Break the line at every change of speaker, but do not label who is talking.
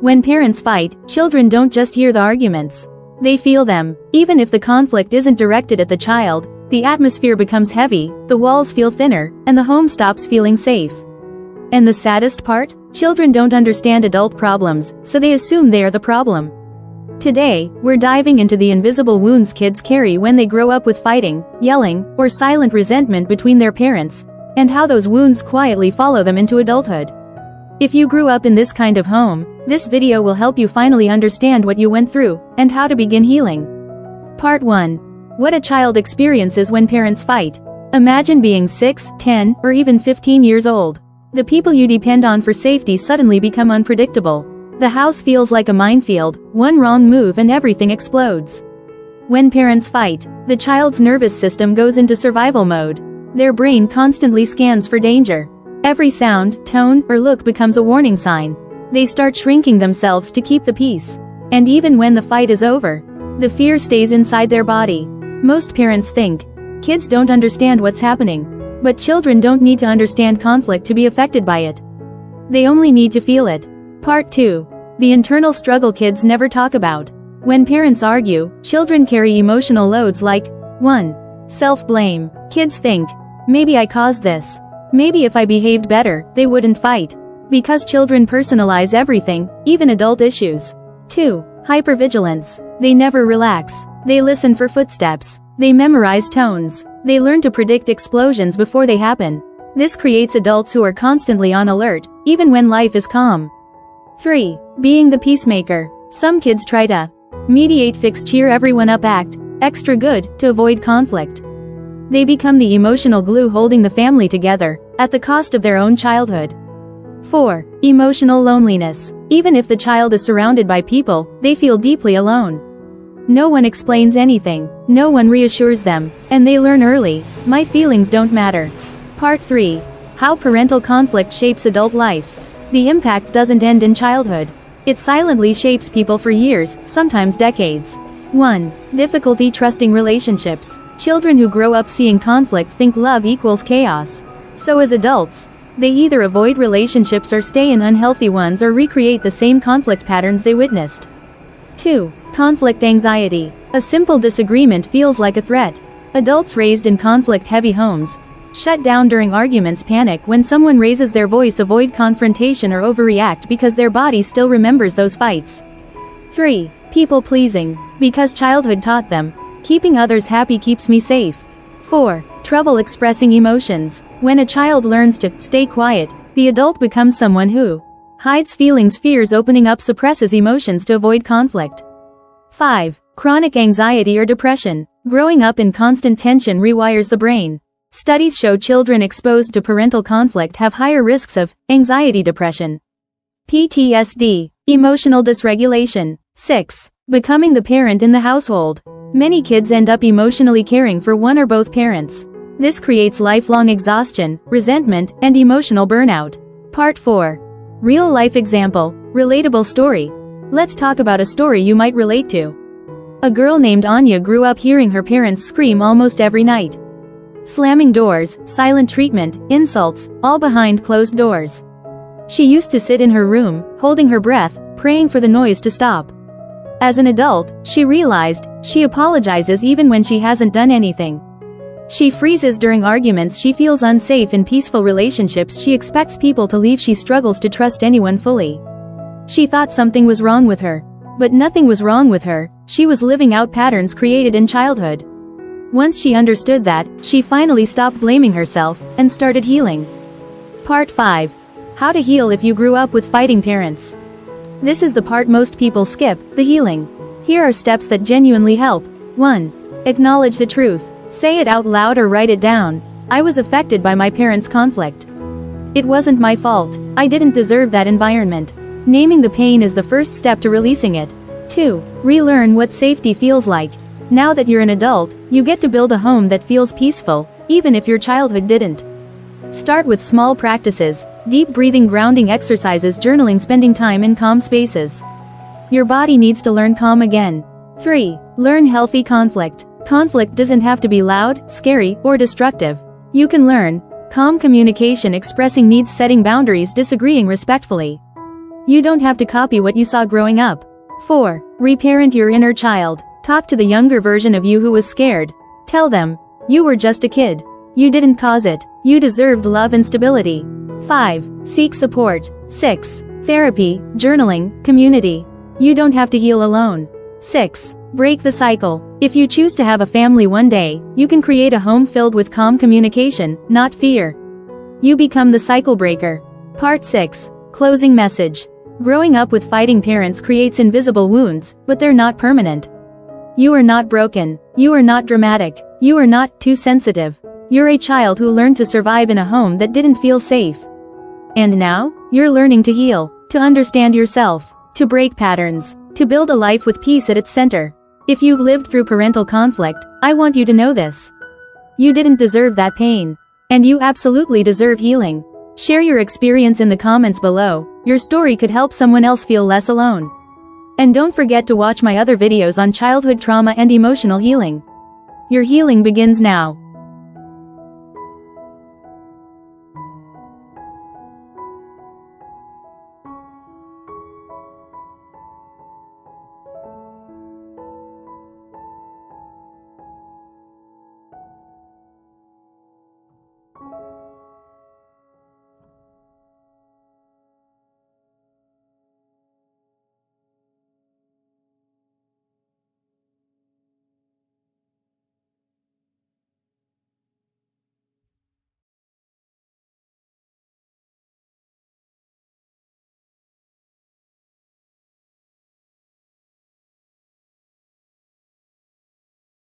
When parents fight, children don't just hear the arguments. They feel them. Even if the conflict isn't directed at the child, the atmosphere becomes heavy, the walls feel thinner, and the home stops feeling safe. And the saddest part? Children don't understand adult problems, so they assume they are the problem. Today, we're diving into the invisible wounds kids carry when they grow up with fighting, yelling, or silent resentment between their parents, and how those wounds quietly follow them into adulthood. If you grew up in this kind of home, this video will help you finally understand what you went through, and how to begin healing. Part 1. What a child experiences when parents fight. Imagine being 6, 10, or even 15 years old. The people you depend on for safety suddenly become unpredictable. The house feels like a minefield, one wrong move and everything explodes. When parents fight, the child's nervous system goes into survival mode. Their brain constantly scans for danger. Every sound, tone, or look becomes a warning sign. They start shrinking themselves to keep the peace. And even when the fight is over, the fear stays inside their body. Most parents think, kids don't understand what's happening. But children don't need to understand conflict to be affected by it. They only need to feel it. Part 2. The internal struggle kids never talk about. When parents argue, children carry emotional loads like 1. Self-blame. Kids think, maybe I caused this. Maybe if I behaved better, they wouldn't fight. Because children personalize everything, even adult issues. 2. Hypervigilance. They never relax. They listen for footsteps. They memorize tones. They learn to predict explosions before they happen. This creates adults who are constantly on alert, even when life is calm. 3. Being the peacemaker. Some kids try to mediate, fix, cheer everyone up, act extra good to avoid conflict. They become the emotional glue holding the family together, at the cost of their own childhood. 4. Emotional loneliness. Even if the child is surrounded by people, they feel deeply alone. No one explains anything, no one reassures them, and they learn early, my feelings don't matter. Part 3. How parental conflict shapes adult life. The impact doesn't end in childhood. It silently shapes people for years, sometimes decades. 1. Difficulty trusting relationships. Children who grow up seeing conflict think love equals chaos. So as adults, they either avoid relationships or stay in unhealthy ones or recreate the same conflict patterns they witnessed. 2. Conflict anxiety. A simple disagreement feels like a threat. Adults raised in conflict-heavy homes shut down during arguments, panic when someone raises their voice, avoid confrontation or overreact because their body still remembers those fights. 3. People-pleasing. Because childhood taught them, keeping others happy keeps me safe. 4. Trouble expressing emotions. When a child learns to stay quiet, the adult becomes someone who hides feelings, fears opening up, suppresses emotions to avoid conflict. 5. Chronic anxiety or depression. Growing up in constant tension rewires the brain. Studies show children exposed to parental conflict have higher risks of anxiety, depression, PTSD, emotional dysregulation. 6. Becoming the parent in the household. Many kids end up emotionally caring for one or both parents. This creates lifelong exhaustion, resentment, and emotional burnout. Part 4. Real-life example, relatable story. Let's talk about a story you might relate to. A girl named Anya grew up hearing her parents scream almost every night. Slamming doors, silent treatment, insults, all behind closed doors. She used to sit in her room, holding her breath, praying for the noise to stop. As an adult, she realized, she apologizes even when she hasn't done anything. She freezes during arguments, she feels unsafe in peaceful relationships, she expects people to leave, she struggles to trust anyone fully. She thought something was wrong with her. But nothing was wrong with her, she was living out patterns created in childhood. Once she understood that, she finally stopped blaming herself, and started healing. Part 5. How to heal if you grew up with fighting parents. This is the part most people skip, the healing. Here are steps that genuinely help. 1. Acknowledge the truth. Say it out loud or write it down. I was affected by my parents' conflict. It wasn't my fault. I didn't deserve that environment. Naming the pain is the first step to releasing it. 2. Relearn what safety feels like. Now that you're an adult, you get to build a home that feels peaceful, even if your childhood didn't. Start with small practices, deep breathing, grounding exercises, journaling, spending time in calm spaces. Your body needs to learn calm again. 3. Learn healthy conflict. Conflict doesn't have to be loud, scary, or destructive. You can learn calm communication, expressing needs, setting boundaries, disagreeing respectfully. You don't have to copy what you saw growing up. 4. Reparent your inner child. Talk to the younger version of you who was scared. Tell them, you were just a kid. You didn't cause it. You deserved love and stability. 5. Seek support. 6. Therapy, journaling, community. You don't have to heal alone. 6. Break the cycle. If you choose to have a family one day, you can create a home filled with calm communication, not fear. You become the cycle breaker. Part 6. Closing message. Growing up with fighting parents creates invisible wounds, but they're not permanent. You are not broken. You are not dramatic. You are not too sensitive. You're a child who learned to survive in a home that didn't feel safe. And now, you're learning to heal, to understand yourself, to break patterns, to build a life with peace at its center. If you've lived through parental conflict, I want you to know this. You didn't deserve that pain. And you absolutely deserve healing. Share your experience in the comments below. Your story could help someone else feel less alone. And don't forget to watch my other videos on childhood trauma and emotional healing. Your healing begins now.